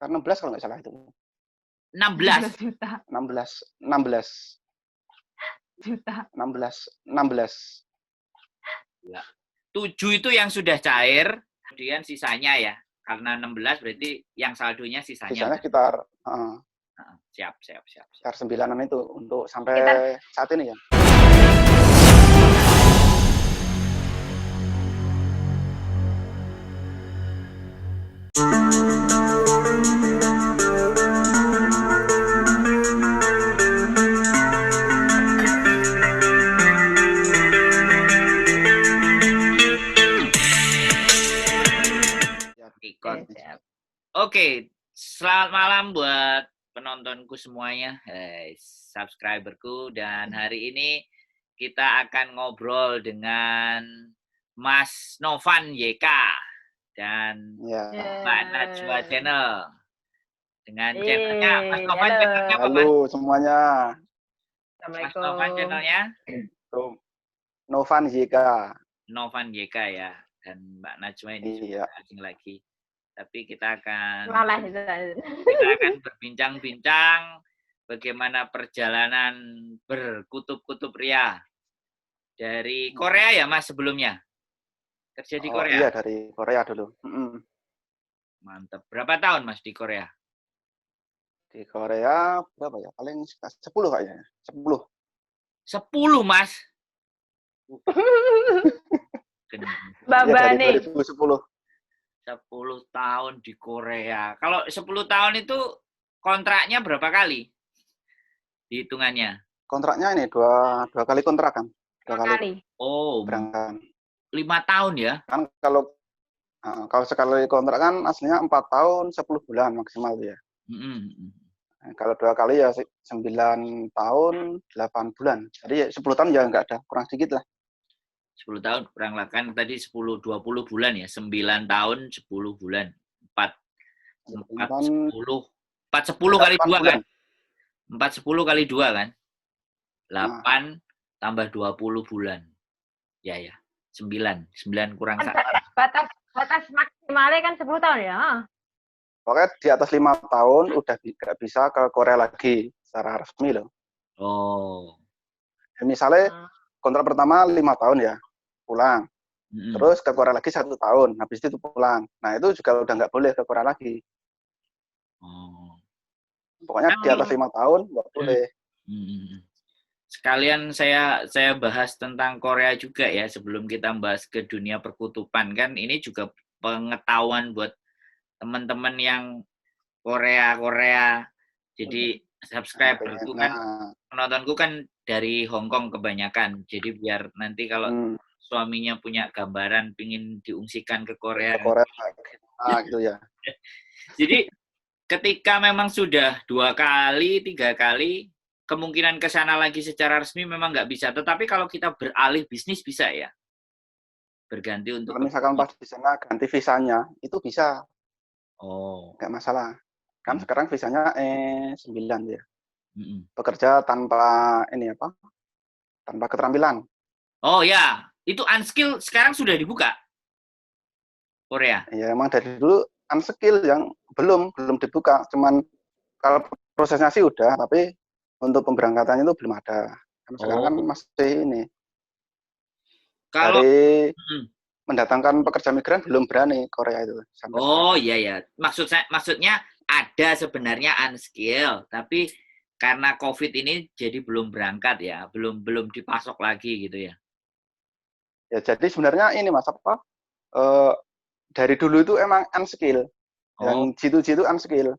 Karena 16 kalau nggak salah itu. 16 juta. 16. 16. Ya. 7 itu yang sudah cair, kemudian sisanya ya. Karena 16 berarti yang saldonya Sisanya sisanya. sekitar Siap. sekitar 9-an itu untuk sampai saat ini ya. Oke, selamat malam buat penontonku semuanya, subscriberku, dan hari ini kita akan ngobrol dengan Mas Novan YK dan Mbak Najwa Channel. Dengan channelnya Mas Novan channelnya apa, Mas? Halo semuanya. Mas Novan channelnya? Novan YK. Novan YK ya, dan Mbak Najwa ini juga asing lagi. Tapi kita akan berbincang-bincang bagaimana perjalanan berkutub-kutub Ria dari Korea ya, Mas, sebelumnya kerja di Korea. Iya, dari Korea dulu. Mantap. Berapa tahun, Mas, di Korea? Di Korea berapa ya? Paling 10 kayaknya. 10, Mas. Babane. Ya, dari 2010. 10 tahun di Korea. Kalau 10 tahun itu kontraknya berapa kali? Hitungannya. Kontraknya ini dua kali kontrak kan? 2 kali. Oh, berangkat. 5 tahun ya? Kan kalau sekali kontrak kan aslinya 4 tahun 10 bulan maksimal ya. Kalau 2 kali ya 9 tahun 8 bulan. Jadi ya 10 tahun ya nggak ada, kurang sedikit lah. 10 tahun kurang lah, kan tadi 10-20 bulan ya, 9 tahun 10 bulan, 4 10 kali 2 kan, 4 10 kali 2 kan, 8 tambah 20 bulan, ya 9 kurang 1. Batas maksimalnya kan 10 tahun ya. Pokoknya di atas 5 tahun udah nggak bisa ke Korea lagi secara resmi loh. Oh. Misalnya kontrak pertama 5 tahun ya, pulang. Terus ke Korea lagi 1 tahun, habis itu pulang. Nah itu juga udah nggak boleh ke Korea lagi. Pokoknya di atas 5 tahun nggak boleh. Sekalian saya bahas tentang Korea juga ya, sebelum kita bahas ke dunia perkutupan. Kan ini juga pengetahuan buat teman-teman yang Korea. Jadi subscriberku kan, penontonku kan dari Hong Kong kebanyakan. Jadi biar nanti kalau suaminya punya gambaran pingin diungsikan ke Korea. Gitu ya. Jadi ketika memang sudah 2 kali, 3 kali, kemungkinan ke sana lagi secara resmi memang nggak bisa. Tetapi kalau kita beralih bisnis bisa ya? Berganti untuk... Kalau misalkan pas di sana ganti visanya, itu bisa. Oh. Nggak masalah. Kan sekarang visanya E9 ya. Bekerja tanpa tanpa keterampilan. Oh ya, itu unskill sekarang sudah dibuka Korea. Ya emang dari dulu unskill yang belum dibuka. Cuman kalau prosesnya sih udah, tapi untuk pemberangkatannya itu belum ada. Karena sekarang kan masih ini. Kalau dari mendatangkan pekerja migran belum berani Korea itu. Iya. Maksudnya ada sebenarnya unskill, tapi karena COVID ini jadi belum berangkat ya, belum dipasok lagi gitu ya. Ya jadi sebenarnya ini Mas dari dulu itu emang unskill. Yang jitu-jitu unskill.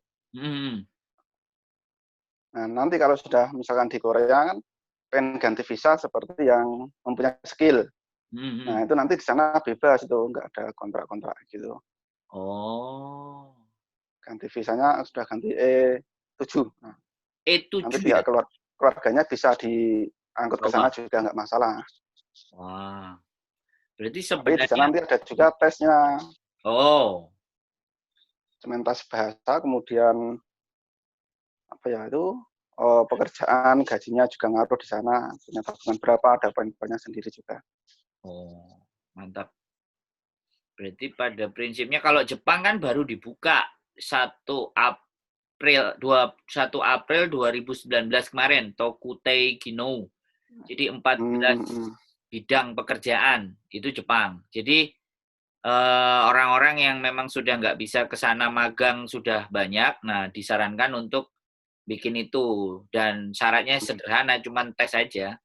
Nah, nanti kalau sudah misalkan di Korea kan pengen ganti visa seperti yang mempunyai skill. Nah, itu nanti di sana bebas itu, nggak ada kontrak-kontrak gitu. Ganti visanya sudah ganti E7. Nah, E7 nanti pihak keluarganya bisa diangkut ke sana juga nggak masalah. Wah. Berarti tapi sebenarnya di sana nanti ada juga tesnya. Tes bahasa, kemudian pekerjaan, gajinya juga ngaruh di sana. Punya tabungan berapa, ada poin-poinnya sendiri juga. Mantap. Berarti pada prinsipnya kalau Jepang kan baru dibuka 1 April 2019 kemarin, Tokutei Kinou. Jadi 14 bidang pekerjaan itu Jepang. Jadi orang-orang yang memang sudah nggak bisa ke sana magang sudah banyak, nah disarankan untuk bikin itu. Dan syaratnya sederhana, cuma tes aja.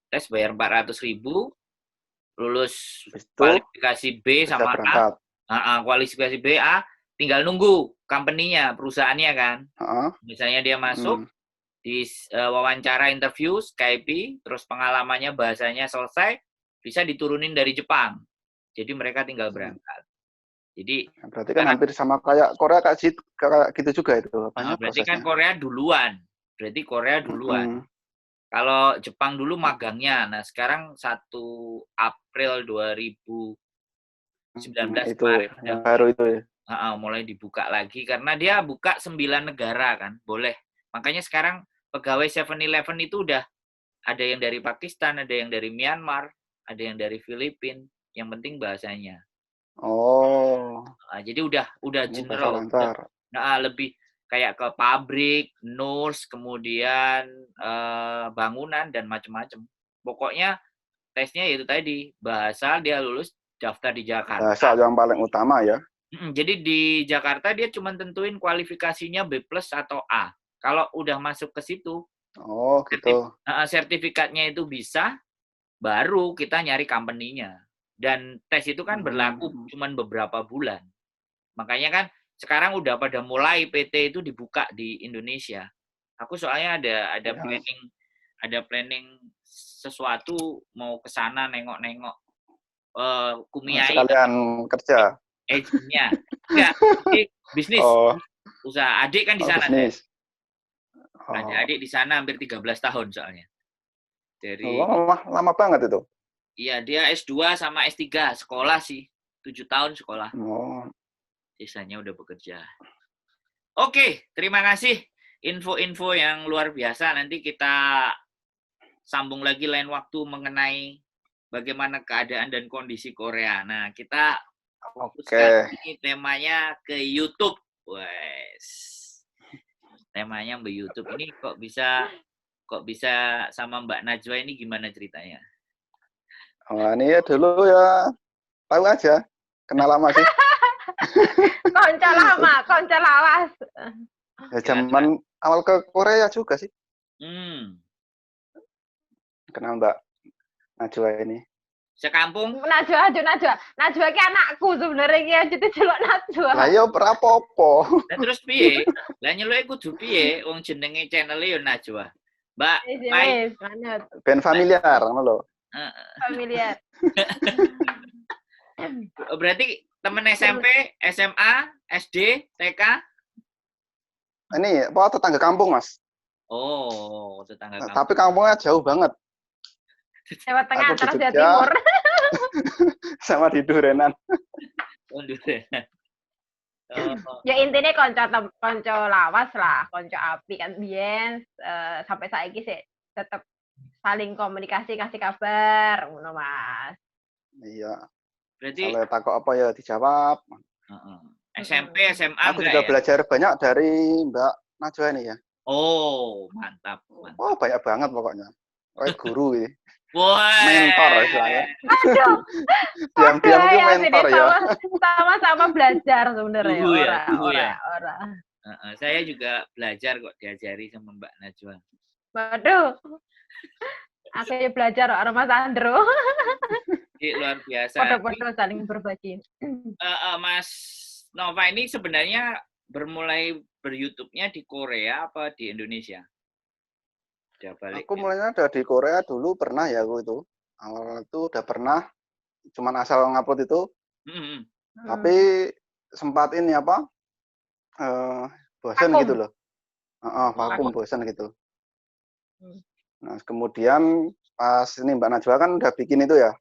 Tes bayar 400.000, lulus kualifikasi B sama A, kualifikasi B, A, tinggal nunggu company-nya, perusahaannya kan. Misalnya dia masuk, di wawancara interview, Skype, terus pengalamannya bahasanya selesai, bisa diturunin dari Jepang. Jadi mereka tinggal berangkat. Jadi berarti kan hampir sama kayak Korea kayak gitu juga itu. Berarti kan Korea duluan. Kalau Jepang dulu magangnya. Nah, sekarang 1 April 2019 itu yang baru itu ya. Mulai dibuka lagi karena dia buka 9 negara kan, boleh. Makanya sekarang pegawai 7-Eleven itu udah ada yang dari Pakistan, ada yang dari Myanmar, ada yang dari Filipina. Yang penting bahasanya. Jadi udah general. Lebih kayak ke pabrik, nurse, kemudian bangunan dan macam-macam. Pokoknya tesnya itu tadi, bahasa dia lulus, daftar di Jakarta. Bahasa yang paling utama ya. Jadi di Jakarta dia cuma tentuin kualifikasinya B+ atau A. Kalau udah masuk ke situ, gitu. Sertifikatnya itu bisa, baru kita nyari company-nya. Dan tes itu kan berlaku cuma beberapa bulan. Makanya kan sekarang udah pada mulai PT itu dibuka di Indonesia. Aku soalnya ada planning sesuatu mau ke sana nengok-nengok Kumiai. Sekalian kerja. Agentnya. Enggak, bisnis. Usaha. Adik kan di sana. Bisnis. Ada adik di sana hampir 13 tahun soalnya. Lama banget itu. Iya, dia S2 sama S3. Sekolah sih. 7 tahun sekolah. Sisanya udah bekerja. Oke, terima kasih. Info-info yang luar biasa. Nanti kita sambung lagi lain waktu mengenai bagaimana keadaan dan kondisi Korea. Nah, kita fokuskan ini temanya ke YouTube. Temanya Mbak YouTube. Ini kok bisa sama Mbak Najwa ini gimana ceritanya? Ini ya dulu ya tahu aja, kenal lama sih. Konco lawas. Ya zaman awal ke Korea juga sih. Kenal Mbak Najwa ini. Sekampung? Najwa ki anakku sebenarnya ki jadi celok Najwa. Lah yo ora apa-apa. Lah terus piye? Lah nyeluke kudu piye? Wong jenenge channel-e yo Najwa. Mbak, ben familiar ngono lho. Familiar. Berarti temen SMP, SMA, SD, TK? Ini tetangga kampung, Mas. Tetangga kampung. Tapi kampungnya jauh banget. Jawa Tengah antara Jawa Timur. Sama di Durenan. Durenan. Ya intinya konco lawas lah, konco api kan biyen sampai saiki sih tetap saling komunikasi, kasih kabar, ngono Mas. Iya. Berarti kalau takut apa ya dijawab. SMP, SMA aku juga belajar banyak dari Mbak Najwa ini ya. Mantap. Banyak banget pokoknya. Kayak guru ini. Mentor istilahnya. Aduh. Diam-diam itu mentor ya. Sama-sama belajar sebenarnya. Ora. Saya juga belajar kok, diajari sama Mbak Najwa. Waduh. Akhirnya belajar orang Mas Andro. Luar biasa. Foto-foto saling berbagi. Mas Nova ini sebenarnya bermulai ber-YouTube-nya di Korea apa di Indonesia? Aku mulainya udah di Korea dulu pernah ya aku itu. Awal itu udah pernah, cuman asal ngupload itu. Tapi sempat ini bosan gitu loh. Vakum bosan gitu. Nah, kemudian pas ini Mbak Najwa kan udah bikin itu ya,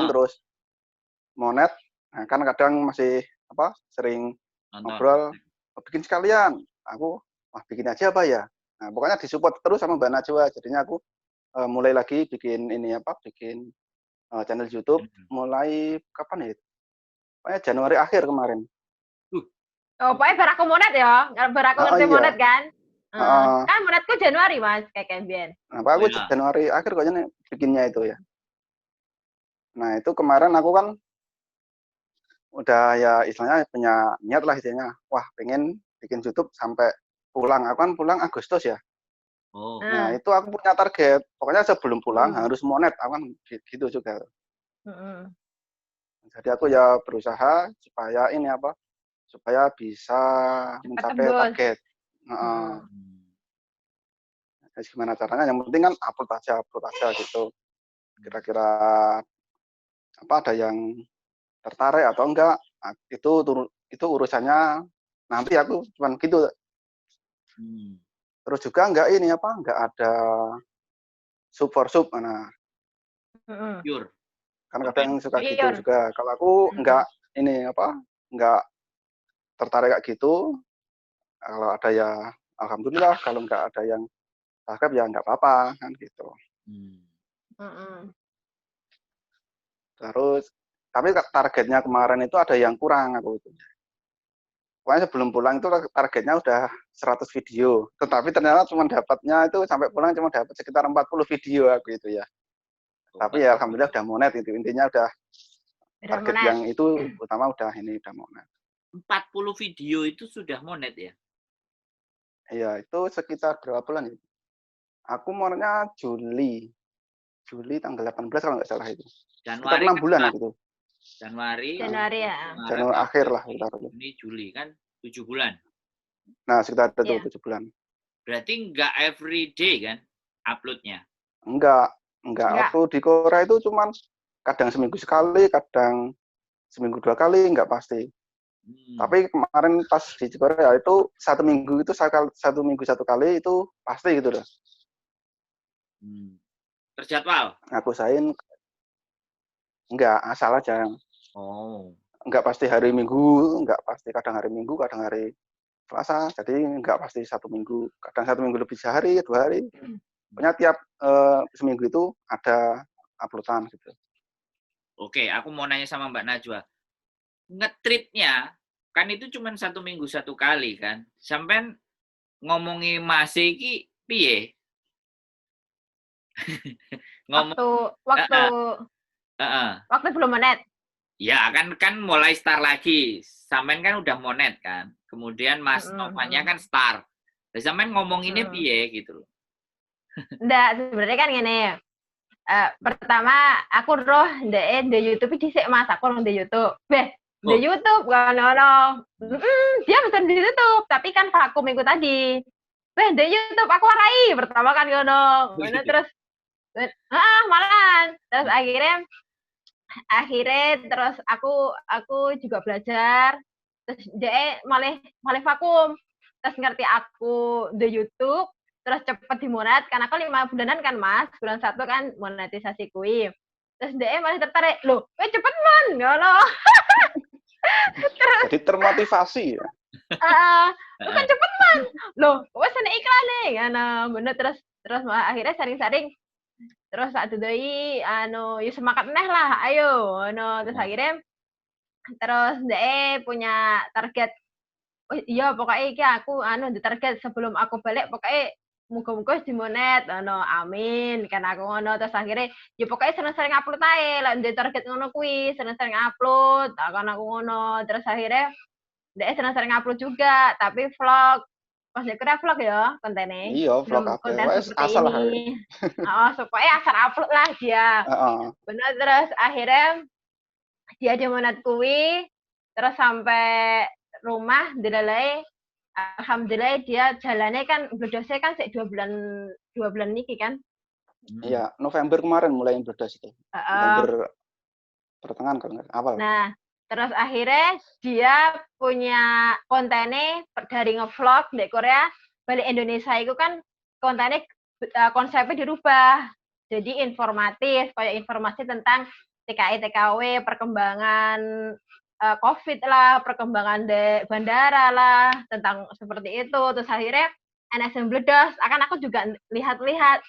terus monet. Nah, kan kadang masih sering ngobrol, bikin sekalian. Aku bikin aja apa ya. Nah, pokoknya disupport terus sama Mbak Najwa. Jadinya aku mulai lagi bikin ini bikin channel YouTube mulai kapan ya? Pokoknya Januari akhir kemarin. Oh, pokoknya bar aku monet ya. Bar aku ngerti iya. monet kan. Heeh. Kan monetku Januari Mas, kayak Kembian. Nah, aku Iya. Januari akhir kayaknya bikinnya itu ya. Nah, itu kemarin aku kan udah ya istilahnya punya niat lah istilahnya. Wah, pengen bikin YouTube sampai pulang. Aku kan pulang Agustus ya. Oh. Nah, itu aku punya target. Pokoknya sebelum pulang harus monet. Aku kan gitu juga. Jadi aku ya berusaha supaya ini apa? Supaya bisa mencapai target. Jadi gimana caranya? Yang penting kan upload aja gitu. Kira-kira apa ada yang tertarik atau enggak? Itu urusannya nanti aku cuman gitu. Terus juga enggak ini apa? Enggak ada sub for sub. Nah, pure. kan kadang yang suka gitu juga. Kalau aku enggak ini apa? Enggak tertarik kayak gitu. Kalau ada ya alhamdulillah, kalau enggak ada yang subscribe ya enggak apa-apa kan gitu. Terus tapi targetnya kemarin itu ada yang kurang aku itu. Pokoknya sebelum pulang itu targetnya udah 100 video. Tetapi ternyata cuma dapatnya itu sampai pulang cuma dapat sekitar 40 video aku itu ya. Tapi ya alhamdulillah udah monet itu. Intinya udah target monet. Yang itu utama udah monet. 40 video itu sudah monet ya? Iya, itu sekitar berapa bulan ya? Aku monetnya Juli tanggal 18 kalau nggak salah itu. Sekitar 6 bulan aku tuh. Januari ya. Januari akhir lah. Ini Juli kan 7 bulan. Nah, sekitar itu 7 bulan. Berarti nggak every day kan uploadnya? Enggak. Aku di Korea itu cuman kadang seminggu sekali, kadang seminggu 2 kali, enggak pasti. Tapi kemarin pas di Korea itu 1 minggu itu 1 minggu 1 kali itu pasti gitu loh. Terjadwal? Aku usahain enggak, asal aja. Oh. Enggak pasti hari Minggu, enggak pasti kadang hari Minggu, kadang hari Selasa. Jadi enggak pasti 1 minggu. Kadang 1 minggu lebih sehari, 2 hari. Pokoknya tiap seminggu itu ada uploadan gitu. Oke, aku mau nanya sama Mbak Najwa. Nge-treatnya kan itu cuma 1 minggu 1 kali kan. Sampai ngomongi masih iki piye? Waktu belum monet. Ya kan mulai start lagi. Sampean kan udah monet kan. Kemudian Mas Novanya kan start. Terus sampean ngomonginnya piye gitu loh. Enggak, sebenarnya kan gini. Pertama aku roh di YouTube dhisik Mas, aku roh di YouTube. Di YouTube kan ono. Dia pesan di YouTube, tapi kan vakum minggu tadi. Di YouTube aku warai pertama kan ngono. Ngono terus malahan. Terus akhirnya terus aku juga belajar. Terus dia malah vakum. Terus ngerti aku di YouTube, terus cepet dimonet karena aku 5 bulanan kan Mas, bulan 1 kan monetisasi kui. Terus dia malah tertarik, loh, cepet man, ngono. Jadi termotivasi ya. Bukan cepet man, loh, wes ana iklan nih, ngono. Bener terus malah akhirnya saring-saring. Terus saat itu ya semangat neh lah, ayo, ngono. Terus akhirnya terus dia punya target. Oh iya pokoknya iki aku di target sebelum aku balik pokoknya muga-muga di monet amin kan aku ngono terus akhirnya ya pokoknya sering-sering upload ae lah di target ngono kuwi sering-sering upload kan aku ngono terus akhirnya dia sering-sering upload juga tapi vlog pas kira vlog ya kontennya iya vlog konten seperti asal ini supaya asal upload lah dia bener terus akhirnya dia di monet kuwi terus sampai rumah dilalai alhamdulillah dia jalannya kan bledosnya kan 2 bulan niki kan iya November kemarin mulai bledos itu November pertengahan kalau nggak awal nah terus akhirnya dia punya kontennya dari ngevlog di Korea balik Indonesia itu kan kontennya konsepnya dirubah jadi informatif kayak informasi tentang TKI TKW perkembangan COVID lah, perkembangan di bandara lah, tentang seperti itu. Terus akhirnya NSM bledos, akan aku juga lihat-lihat,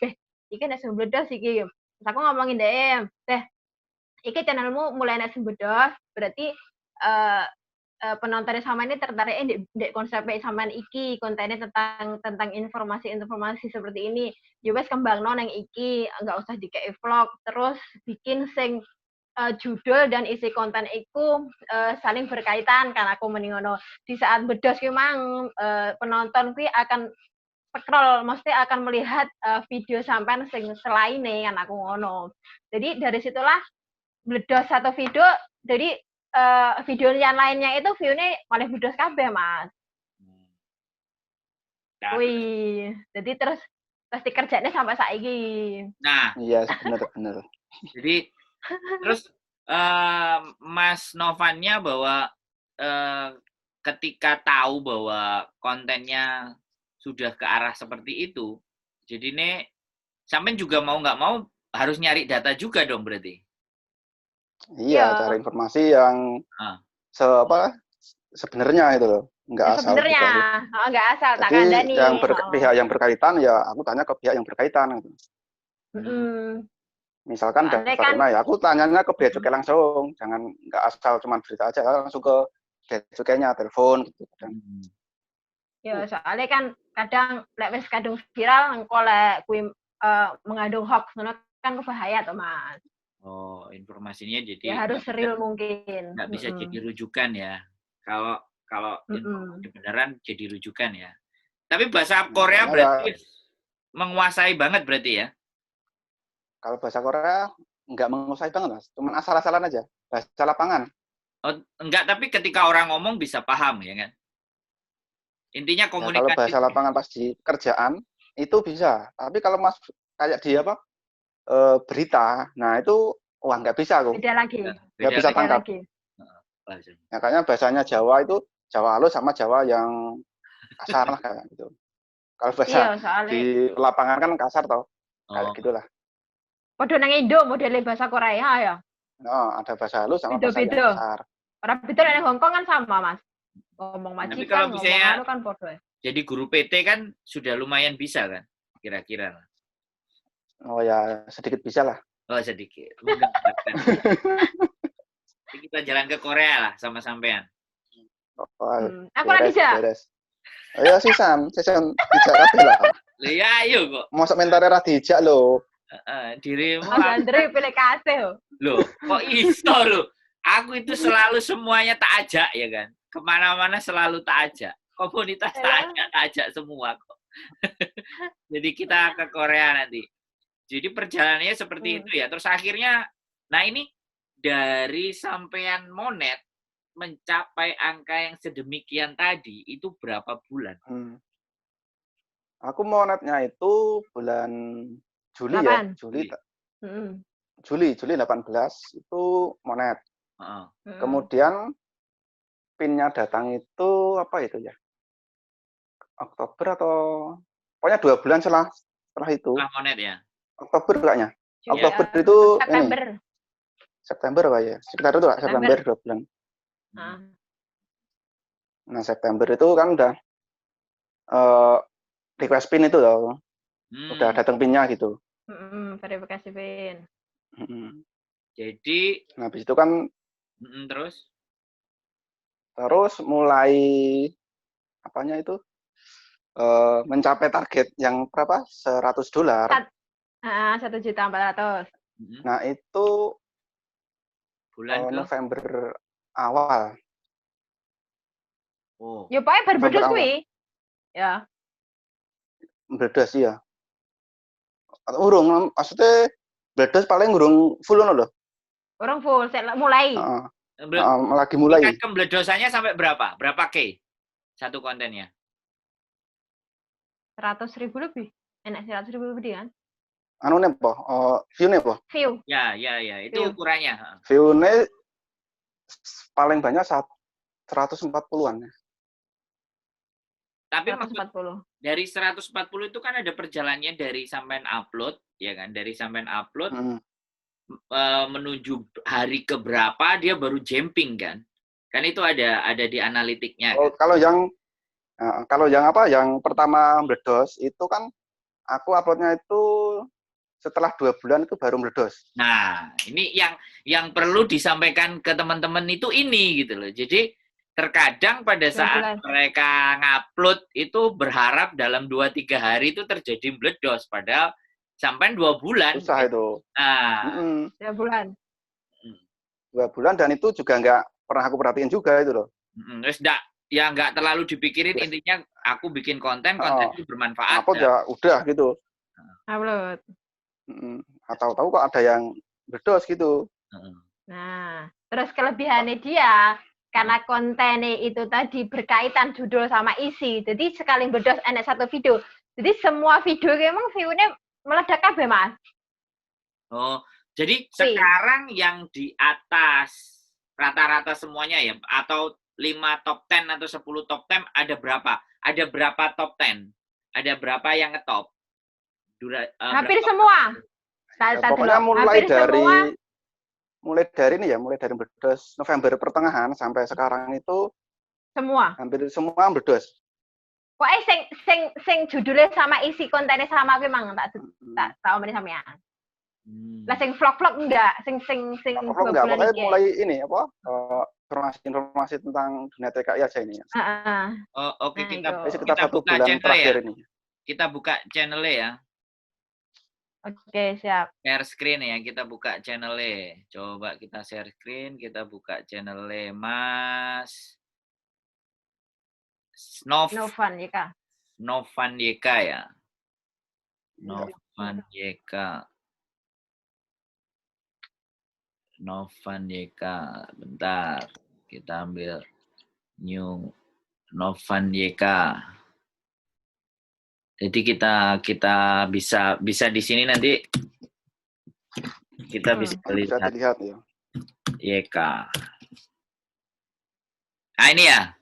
iki NSM bledos iki. Terus aku ngomongin iki channelmu mulai NSM bledos, berarti penontonnya sama ini tertarik di konsepnya sama iki, kontennya tentang informasi seperti ini. Ya wes kembangno nang iki, enggak usah dikei vlog, terus bikin sing judul dan isi konten itu saling berkaitan kan aku mending ngono. Di saat bedos ki mang penonton kuwi akan scroll, mesti akan melihat video sampean sing selainnya kan aku ngono. Jadi dari situlah bledos satu video, jadi video yang lainnya itu view-nya malah bledos kabeh, Mas. Wih, jadi terus dikerjainnya sampai saiki. Nah, iya benar. Jadi terus Mas Novannya bahwa ketika tahu bahwa kontennya sudah ke arah seperti itu, jadi nih sampean juga mau nggak mau harus nyari data juga dong berarti. Iya, cari informasi yang sebenarnya itu loh, nggak asal. Sebenarnya, nggak asal. Tak kandani. Yang pihak yang berkaitan ya aku tanya ke pihak yang berkaitan. Gitu. Misalkan daftar ya aku tanyanya ke bea cukai langsung, jangan nggak asal cuma berita aja, langsung ke bea cukainya, telepon gitu. Ya soalnya kan kadang lek wis kadung viral engko lek kuwi mengandung hoax kan bahaya tuh Mas. Oh, informasinya jadi ya harus real mungkin. Nggak bisa jadi rujukan ya. Kalau informasi beneran jadi rujukan ya. Tapi bahasa Korea berarti menguasai banget berarti ya? Kalau bahasa Korea nggak menguasai banget, Mas. Cuman asal-asalan aja. Bahasa lapangan. Oh, enggak, tapi ketika orang ngomong bisa paham ya kan? Intinya komunikasi. Kalau bahasa lapangan pas di kerjaan itu bisa. Tapi kalau Mas kayak di apa? Berita, nah itu wah nggak bisa aku. Beda lagi. Nggak bisa tangkap. Ya, kayaknya bahasanya Jawa itu Jawa halus sama Jawa yang kasar lah kayak gitu. Kalau bahasa di lapangan kan kasar toh, kayak gitulah. Padahal nang Indo modelnya bahasa Korea ya. Oh, ada bahasa halus sama bahasa yang kasar. Orang beda nang Hongkong kan sama Mas. Ngomong majikan, ngomong anu kan podo. Jadi guru PT kan sudah lumayan bisa kan, kira-kira. Oh ya, sedikit bisa lah. Oh, sedikit. Jadi kita jalan ke Korea lah sama sampean. Aku lagi aja. Ayo sisan dijak kabeh lah. Lah ya ayo kok. Mosok mentare ra dijak lho. Dirimu. Andre pilih kasih. Loh, kok iso lho? Aku itu selalu semuanya tak ajak ya kan. Kemana-mana selalu tak ajak. Komunitas tak ajak semua kok. Jadi kita ke Korea nanti. Jadi perjalanannya seperti itu ya. Terus akhirnya, nah ini dari sampean Monet mencapai angka yang sedemikian tadi, itu berapa bulan? Aku Monetnya itu bulan Juli 8. Ya. Juli 18 itu Monet. Kemudian PIN-nya datang itu apa itu ya? Oktober atau pokoknya 2 bulan setelah itu. Setelah Monet ya? Oktober kayaknya. Oktober itu September. Ini. September apa ya? Sekitar itu Kak, September 2 bulan. Nah, September itu kan udah request PIN itu loh. Udah datang PIN-nya gitu. Verifikasi PIN. Jadi habis itu kan terus mulai apanya itu mencapai target yang berapa? $100. $1.400.000. Nah, itu bulan November awal. Oh. Ya pokoknya berbedos kuwi. Ya. Berbedos ya. Urung maksudnya berbedos paling urung full ngono lho. Urung full, mulai. Lagi mulai. Tingkat kembledosannya sampai berapa? Berapa K? Satu kontennya. 100.000 lebih. Enak 100.000 lebih kan? Anu nih po, view-nya po? View. Ya, itu ukurannya. View-nya paling banyak 140-an. Tapi 140. Dari 140 itu kan ada perjalanannya dari sampean upload, ya kan? Dari sampean upload menuju hari keberapa dia baru jumping kan? Kan itu ada di analitiknya. Oh, kan? Kalau yang pertama meledos itu kan aku uploadnya itu setelah 2 bulan itu baru meledos. Nah, ini yang perlu disampaikan ke teman-teman itu ini gitu loh. Jadi terkadang pada saat mereka ngupload itu berharap dalam 2-3 hari itu terjadi meledos, padahal sampai 2 bulan. Susah itu. Nah. 2 bulan. 2 bulan dan itu juga nggak pernah aku perhatiin juga itu loh. Terus nggak terlalu dipikirin, intinya aku bikin konten itu bermanfaat. Aku ya udah gitu. Upload. Tahu-tahu kok ada yang berdos gitu. Nah, terus kelebihannya dia karena kontennya itu tadi berkaitan judul sama isi. Jadi sekali berdos enak satu video. Jadi semua video emang view-nya meledak kabeh, Mas. Oh, jadi sekarang yang di atas rata-rata semuanya ya, atau 5 top 10 atau 10 top 10 ada berapa? Ada berapa top 10? Ada berapa yang ngetop? Hampir semua. Pokoknya mulai dari ini ya, mulai dari berdos November pertengahan sampai sekarang itu semua. Hampir semua berdos. Pokoknya sing judulnya sama isi kontennya sama memang tak tahu mana sampean. Lah sing vlog-vlog enggak, sing vlog enggak, pokoknya mulai ini apa? Informasi tentang dunia TKI aja ini. Oke, kita sekitar 1 bulan terakhir ini. Kita buka channelnya ya. Oke, siap. Share screen ya, kita buka channelnya. Coba kita share screen, kita buka channelnya, Mas. Novan YK. Novan YK ya. Novan YK. Novan YK. Bentar, kita ambil new Novan YK. Jadi kita bisa di sini nanti kita bisa lihat ya. YK. Nah ini ya.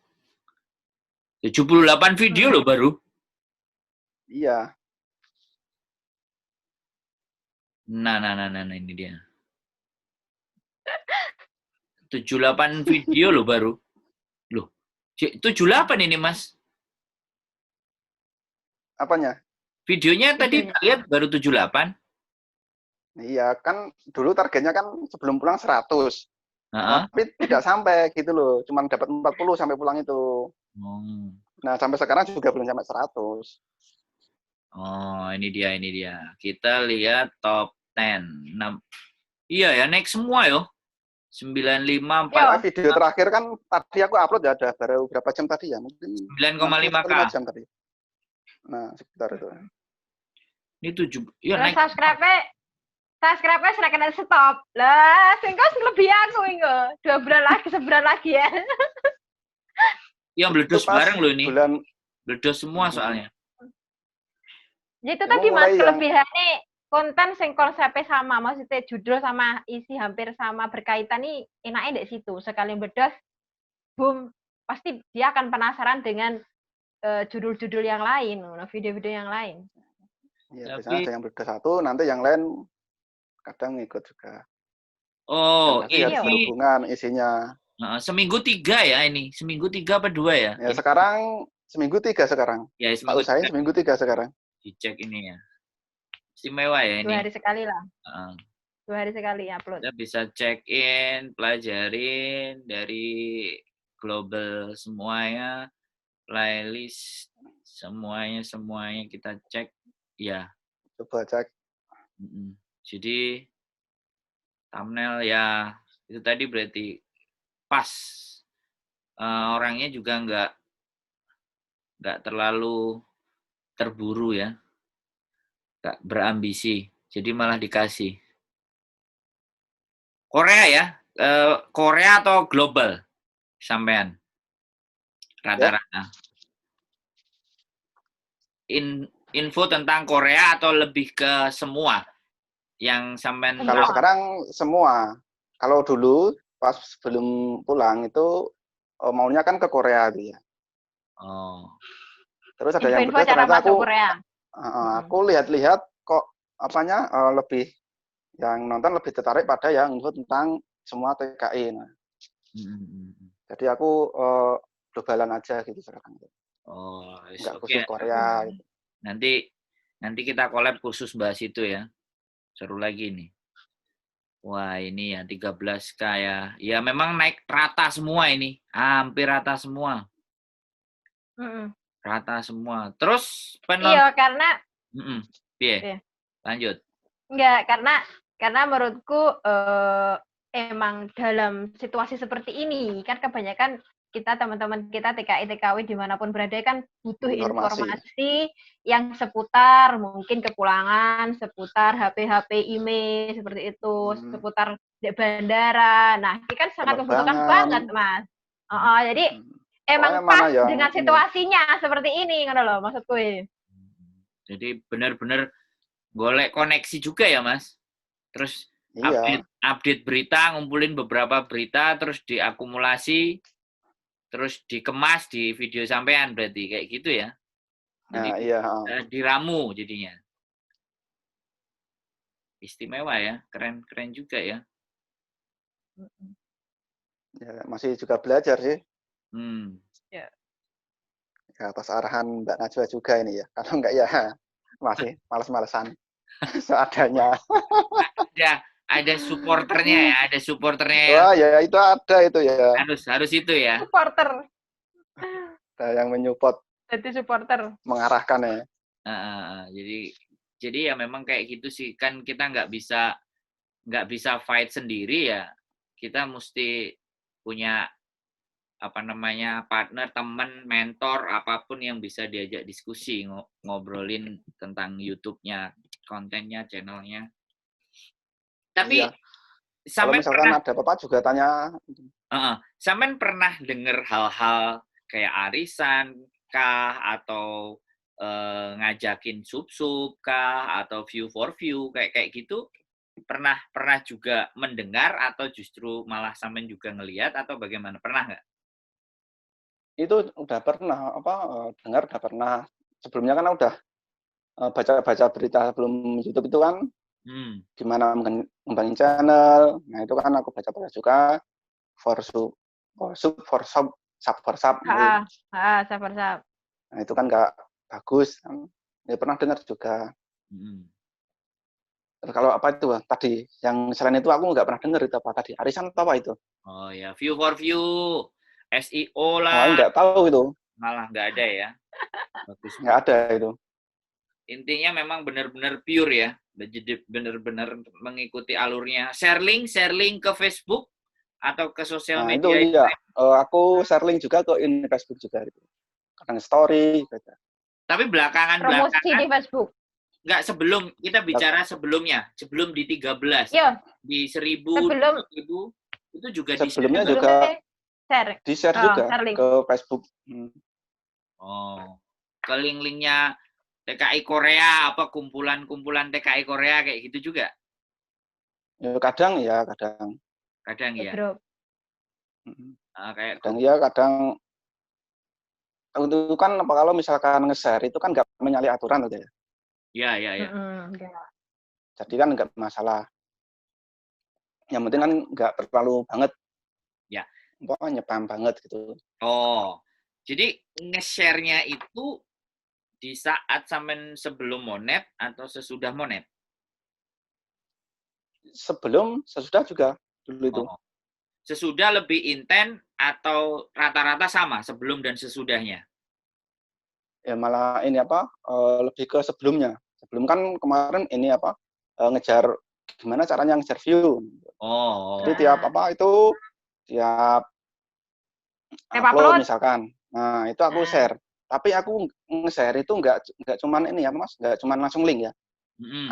78 video loh baru. Iya. Nah ini dia. 78 video loh baru. Loh. 78 ini, Mas. Apanya? Videonya tadi lihat baru 78. Iya, kan dulu targetnya kan sebelum pulang 100. Tapi tidak sampai gitu loh, cuma dapat 40 sampai pulang itu. Nah, sampai sekarang juga belum sampai 100. Oh, ini dia. Kita lihat top 10. 6. Iya ya, naik semua yo. 95 4. Video terakhir kan tadi aku upload ya, ada baru berapa jam tadi ya? Mungkin 9,5K. jam tadi. Nah, sekitar itu. Ini 7. Iya, naik. Subscribe-nya sudah kena stop. Lah, sing kos lebih aku engko. 2 bulan lagi, sebulan lagi ya. Iya, meledos bareng loh ini. Meledos semua soalnya. Ya itu tadi Mas, kelebihannya konten sing konsepnya sama, maksudnya judul sama isi hampir sama berkaitan nih enaknya di situ. Sekali meledos, boom, pasti dia akan penasaran dengan judul-judul yang lain, video-video yang lain. Ya, biasanya ada yang meledos satu, nanti yang lain kadang ngikut juga. Oh, ini berhubungan isinya. Seminggu 3 ya ini. Seminggu 3 apa 2 ya? Ya, sekarang seminggu 3 sekarang. Ya, seminggu 3 sekarang. Dicek ini ya. Istimewa ya ini. 2 hari sekali lah. 2 hari sekali upload. Kita bisa check in, pelajarin dari global semuanya, playlist semuanya kita cek ya. Coba cek. Jadi thumbnail ya itu tadi berarti pas. Orangnya juga nggak terlalu terburu ya, nggak berambisi, jadi malah dikasih Korea ya, Korea atau global sampean rata-rata info tentang Korea atau lebih ke semua yang sampean kalau sekarang semua. Kalau dulu pas sebelum pulang itu maunya kan ke Korea tuh ya. Terus ada yang berbeda ternyata aku lihat-lihat kok apanya lebih yang nonton lebih tertarik pada yang info tentang semua TKI. Nah. Jadi aku globalan aja gitu sekarang. Nggak khusus Korea. Gitu. Nanti kita collab khusus bahas itu ya. Seru lagi nih. Wah, ini ya 13K ya. Ya memang naik rata semua ini. Hampir rata semua. Rata semua. Terus Iya, karena Iya. Lanjut. Enggak, karena menurutku emang dalam situasi seperti ini kan kebanyakan kita teman-teman kita TKI TKW dimanapun berada kan butuh informasi yang seputar mungkin kepulangan, seputar HP email seperti itu, seputar di bandara. Nah, ini kan sangat membutuhkan banget, Mas. Jadi emang pas dengan situasinya seperti ini, ngono loh maksudku. Jadi benar-benar golek koneksi juga ya, Mas. Terus update berita, ngumpulin beberapa berita, terus diakumulasi, terus dikemas di video sampean berarti kayak gitu ya. Jadi diramu jadinya. Istimewa ya, keren juga ya. Ya, masih juga belajar sih. Ya. Ya, atas arahan Mbak Najwa juga ini ya. Kalau enggak ya masih males-malesan seadanya. Ada supporternya ya, ada supporternya. Wah, ya itu ada itu ya. Harus itu ya. Supporter. Ada yang menyupport. Jadi supporter. Mengarahkan ya. Jadi ya memang kayak gitu sih, kan kita nggak bisa fight sendiri ya. Kita mesti punya partner, teman, mentor, apapun yang bisa diajak diskusi, ngobrolin tentang YouTube-nya, kontennya, channelnya. Tapi kalau misalkan ada apa-apa juga tanya. Sampean pernah dengar hal-hal kayak arisan kah, atau ngajakin sub-sub kah, atau view for view kayak gitu? Pernah juga mendengar, atau justru malah sampean juga ngelihat, atau bagaimana? Pernah nggak? Itu udah pernah dengar, udah pernah. Sebelumnya kan udah baca berita sebelum YouTube itu kan gimana ngembangin channel. Nah itu kan aku baca juga for sub. Nah itu kan nggak bagus. Ya pernah dengar juga. Kalau apa itu tadi yang selain itu aku nggak pernah dengar itu apa tadi, arisan atau apa itu? Oh ya, view for view, SEO lah. Nggak tahu itu. Malah nggak ada ya. Bagus. Nggak ada itu. Intinya memang benar-benar pure ya, jadi benar-benar mengikuti alurnya. Share link ke Facebook atau ke sosial media. Itu iya. Aku share link juga ke Facebook juga itu. Kadang story gitu. Tapi belakangan promosi di Facebook. Enggak, sebelum kita bicara sebelum di 13. Iya. Di 1000 itu juga sebelumnya juga di-share juga ke Facebook. Ke link-linknya TKI Korea, apa kumpulan TKI Korea kayak gitu juga? Ya, kadang. Kadang ya. Kadang itu kan kalau misalkan nge-share itu kan nggak menyalahi aturan gitu ya. Iya. Jadi kan nggak masalah. Yang penting kan nggak terlalu banget. Ya. Nyepam banget gitu. Jadi nge-share-nya itu di saat sampean sebelum monet atau sesudah monet? Sesudah juga dulu itu. Sesudah lebih intens atau rata-rata sama sebelum dan sesudahnya? Ya malah ini lebih ke sebelumnya. Sebelum kan kemarin ini ngejar gimana caranya ngejar view. Jadi tiap upload misalkan. Nah, itu aku share. Tapi aku nge-share itu nggak cuman ini ya, Mas, nggak cuman langsung link ya.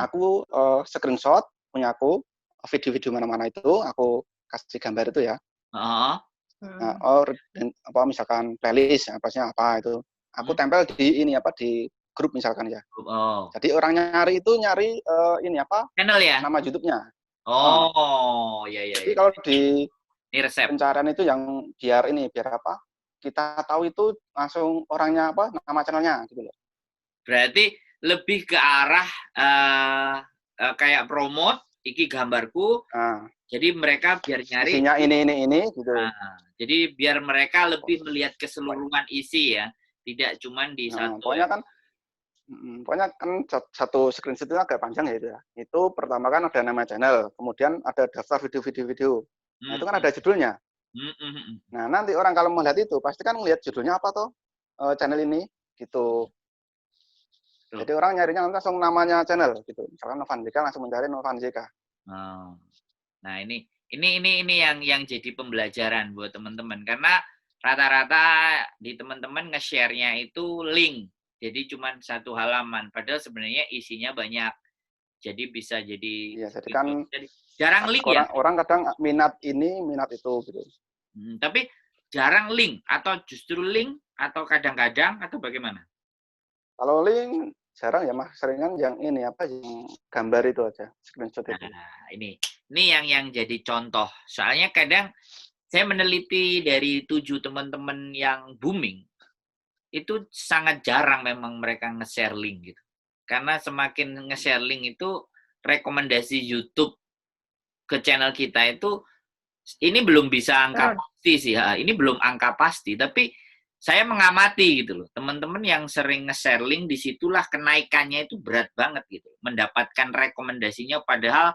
Aku screenshot punya aku video-video mana-mana itu aku kasih gambar itu ya. Misalkan playlist apa itu. Aku tempel di ini di grup misalkan ya. Jadi orang nyari channel ya? Nama YouTube-nya. Iya. Jadi kalau di resep pencarian itu yang biar kita tahu itu langsung orangnya nama channelnya gitu loh. Berarti lebih ke arah kayak promote iki gambarku. Jadi mereka biar nyari isinya ini gitu. Jadi biar mereka lebih melihat keseluruhan isi ya, tidak cuma di satu. Pokoknya kan Pokoknya kan satu screenshot itu agak panjang ya itu ya. Itu pertama kan ada nama channel, kemudian ada daftar video-video. Nah, itu kan ada judulnya. Nah, nanti orang kalau melihat itu pasti kan melihat judulnya apa toh channel ini gitu. Jadi orang nyarinya langsung namanya channel gitu. Misalkan Novan JK langsung mencari Novan JK. Oh. Nah, ini yang jadi pembelajaran buat teman-teman karena rata-rata di teman-teman nge-share-nya itu link. Jadi cuma satu halaman padahal sebenarnya isinya banyak. Jadi bisa jadi jadi kan jarang link ya. Orang kadang minat ini, minat itu gitu. Tapi jarang link atau justru link atau kadang-kadang atau bagaimana? Kalau link jarang ya, Mas. Seringan yang ini apa yang gambar itu aja, screenshot itu. Nah, ini yang jadi contoh. Soalnya kadang saya meneliti dari 7 teman-teman yang booming, itu sangat jarang memang mereka nge-share link gitu. Karena semakin nge-share link itu rekomendasi YouTube ke channel kita itu ini belum bisa angka pasti sih, ini belum angka pasti, tapi saya mengamati gitu loh, teman-teman yang sering nge-share link disitulah kenaikannya itu berat banget gitu, mendapatkan rekomendasinya padahal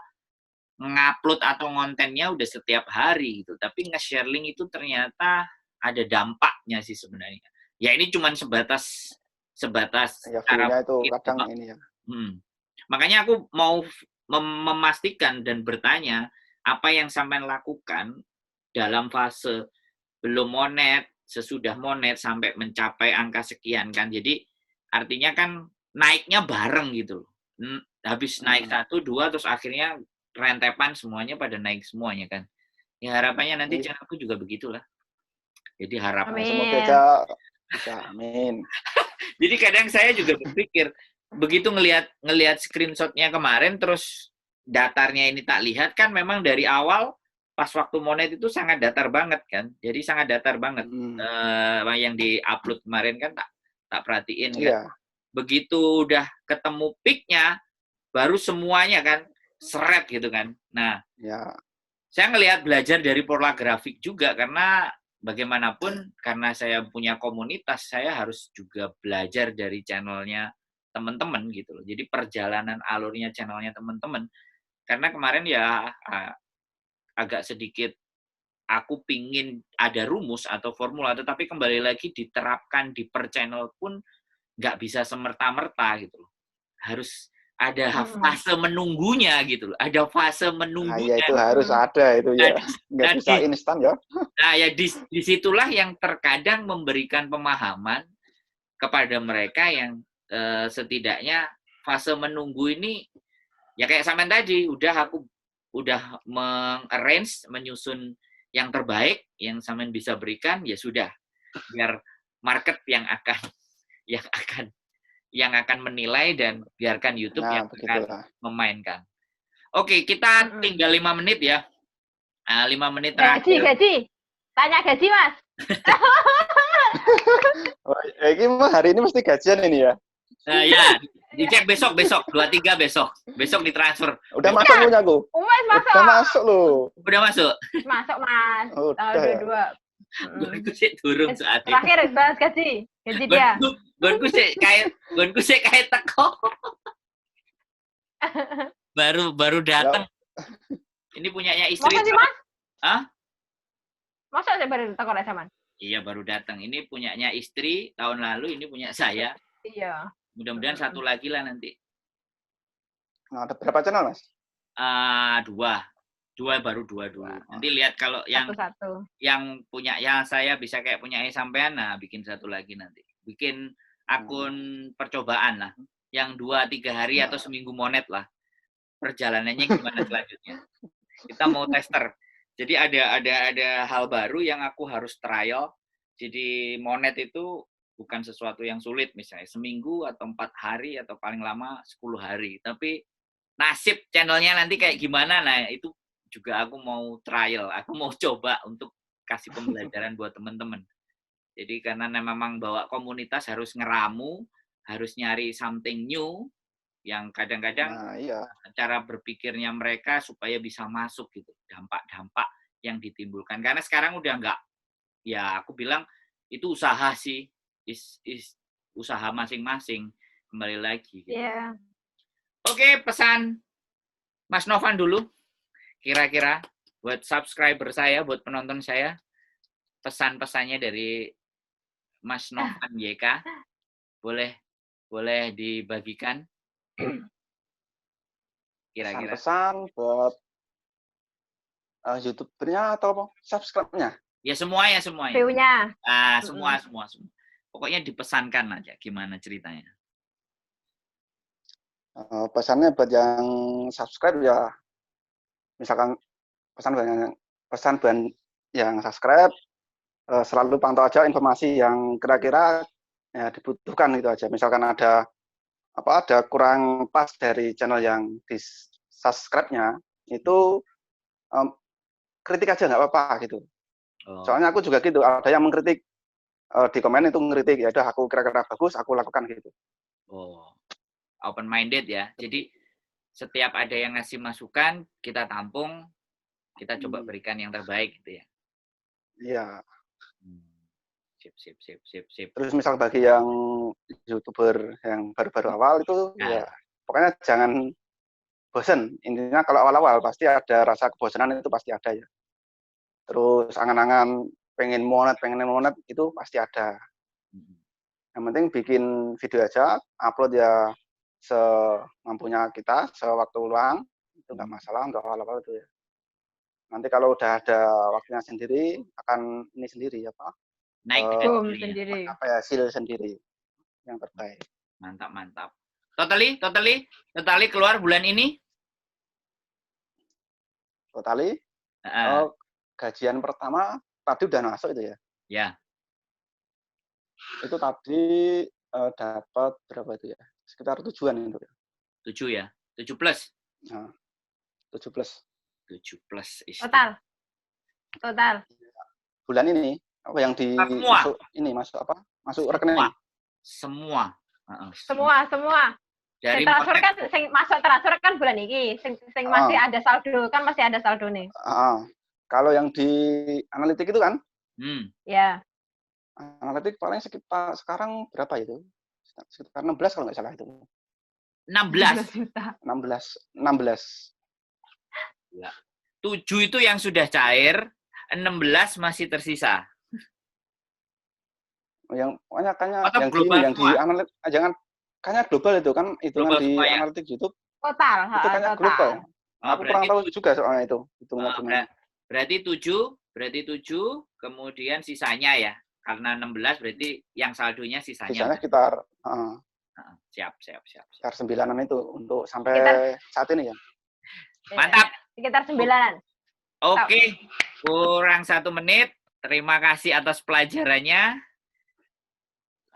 ngupload atau kontennya udah setiap hari gitu, tapi nge-share link itu ternyata ada dampaknya sih sebenarnya. Ya ini cuma sebatas ya, cara itu kadang ini ya. Makanya aku mau memastikan dan bertanya apa yang sampean lakukan dalam fase belum monet, sesudah monet sampai mencapai angka sekian kan. Jadi artinya kan naiknya bareng gitu. Habis naik 1, 2 terus akhirnya rentepan semuanya pada naik semuanya kan. Ya harapannya nanti channelku juga begitulah. Jadi harapan semoga aja bisa, amin. Jadi kadang saya juga berpikir begitu ngelihat screenshotnya kemarin terus datarnya ini tak lihat kan memang dari awal pas waktu monet itu sangat datar banget kan. Jadi sangat datar banget. Yang di-upload kemarin kan tak perhatiin kan. Iya. Begitu udah ketemu peak-nya baru semuanya kan seret gitu kan. Nah, ya. Saya ngelihat belajar dari pola grafik juga karena bagaimanapun karena saya punya komunitas, saya harus juga belajar dari channelnya teman-teman gitu loh. Jadi perjalanan alurnya channelnya teman-teman. Karena kemarin ya agak sedikit aku pingin ada rumus atau formula, tetapi kembali lagi diterapkan di per channel pun nggak bisa semerta-merta gitu loh. Harus ada fase menunggunya gitu loh. Ada fase menunggunya. Nah, ya itu harus ada itu ya. Nggak bisa instan ya. Nah, ya disitulah yang terkadang memberikan pemahaman kepada mereka yang setidaknya fase menunggu ini ya kayak sampean tadi aku udah mengarrange menyusun yang terbaik yang sampean bisa berikan ya sudah biar market yang akan menilai dan biarkan YouTube yang akan memainkan. Oke, kita tinggal 5 menit ya. 5 menit terakhir. Gaji. Tanya gaji, Mas. Ini hari ini mesti gajian ini ya. Ya, dicek besok 23 besok ditransfer. Udah masuk punya aku. Masuk. Udah masuk loh. Udah masuk. Masuk, Mas. Tahun 22. Gonku sih turun saat ini. Terakhir bahas gaji dia. Gonku sih kayak teko. baru datang. Ini punyanya istri. Masa sih, Mas? Hah? Masa saya baru teko sama? Iya, baru datang. Ini punyanya istri tahun lalu, ini punya saya. Iya. Mudah-mudahan satu lagi lah nanti. Nah, ada berapa channel, Mas? 2 baru 2 dulu. Nanti lihat kalau yang punya saya bisa kayak punya sampean, nah bikin satu lagi nanti. Bikin akun percobaan lah. Yang 2-3 hari atau seminggu monet lah. Perjalanannya gimana selanjutnya. Kita mau tester. Jadi ada hal baru yang aku harus trial. Jadi monet itu bukan sesuatu yang sulit misalnya seminggu atau 4 hari atau paling lama 10 hari. Tapi nasib channelnya nanti kayak gimana, nah itu juga aku mau trial, aku mau coba untuk kasih pembelajaran buat teman-teman. Jadi karena memang bawa komunitas harus ngeramu, harus nyari something new, yang kadang-kadang cara berpikirnya mereka supaya bisa masuk gitu, dampak-dampak yang ditimbulkan. Karena sekarang udah enggak, ya aku bilang itu usaha sih, is usaha masing-masing. kembali lagi. Gitu. Iya. Oke, pesan Mas Novan dulu. Kira-kira buat subscriber saya, buat penonton saya, pesan-pesannya dari Mas Novan YK boleh dibagikan kira-kira. Pesan-pesan buat YouTubernya atau subscribe-nya? Ya semuanya. View-nya. Semua. Pokoknya dipesankan aja gimana ceritanya. Pesannya buat yang subscribe ya, misalkan pesan buat yang subscribe, selalu pantau aja informasi yang kira-kira ya dibutuhkan gitu aja. Misalkan ada kurang pas dari channel yang di subscribe-nya, itu kritik aja nggak apa-apa gitu. Soalnya aku juga gitu, ada yang mengkritik di komen itu ngeritik, ya udah aku kira-kira bagus, aku lakukan gitu. Open minded ya. Jadi setiap ada yang ngasih masukan, kita tampung, kita coba berikan yang terbaik gitu ya. Iya. Sip. Terus misal bagi yang YouTuber yang baru-baru awal itu ya pokoknya jangan bosen. Intinya kalau awal-awal pasti ada rasa kebosanan, itu pasti ada ya. Terus angan-angan pengen monet itu pasti ada. Yang penting bikin video aja, upload ya semampunya kita, sewaktu luang, itu nggak masalah untuk awal-awal itu ya. Nanti kalau udah ada waktunya sendiri, akan ini sendiri naik sendiri. Hasil sendiri yang terbaik. Mantap. Totally keluar bulan ini? Totally? Gajian pertama tadi udah masuk itu ya? Ya. Itu tadi dapat berapa itu ya? Sekitar 7-an itu ya. 7 ya? 7 plus? Nah, 7 plus. 7 plus. Total. Bulan ini apa yang masuk rekening? Semua. Dari transfer kan masuk transfer kan bulan ini. Sing masih ada saldo kan masih ada saldo nih. Kalau yang di analitik itu kan? Ya. Analitik paling sekitar sekarang berapa itu? Sekitar 16 kalau nggak salah itu. 16 juta. 16. Ya. 7 itu yang sudah cair, 16 masih tersisa. Yang kayaknya atau yang global yang di analitik jangan kayaknya global itu kan hitungan di ya? analitik YouTube. Total, itu kayaknya global. Aku kurang tahu juga soalnya itu hitungannya gimana. Berarti 7, kemudian sisanya ya. Karena 16 berarti yang saldonya sisanya. Sisanya sekitar siap. Sekitar 9-an itu untuk sampai saat ini ya. Mantap. Sekitar 9-an. Oke. Kurang 1 menit. Terima kasih atas pelajarannya.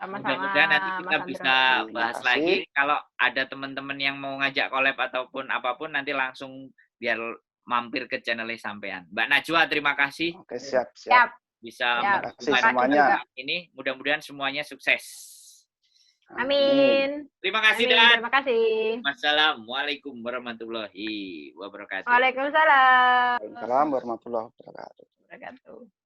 Mudah-mudahan nanti kita bisa bahas lagi. Kalau ada teman-teman yang mau ngajak collab ataupun apapun, nanti langsung biar mampir ke channelnya sampean. Mbak Najwa, terima kasih. Oke, siap. Bisa semuanya. Ini mudah-mudahan semuanya sukses. Amin. Terima kasih dan terima kasih. Wassalamualaikum warahmatullahi wabarakatuh. Waalaikumsalam. Waalaikumsalam warahmatullahi wabarakatuh.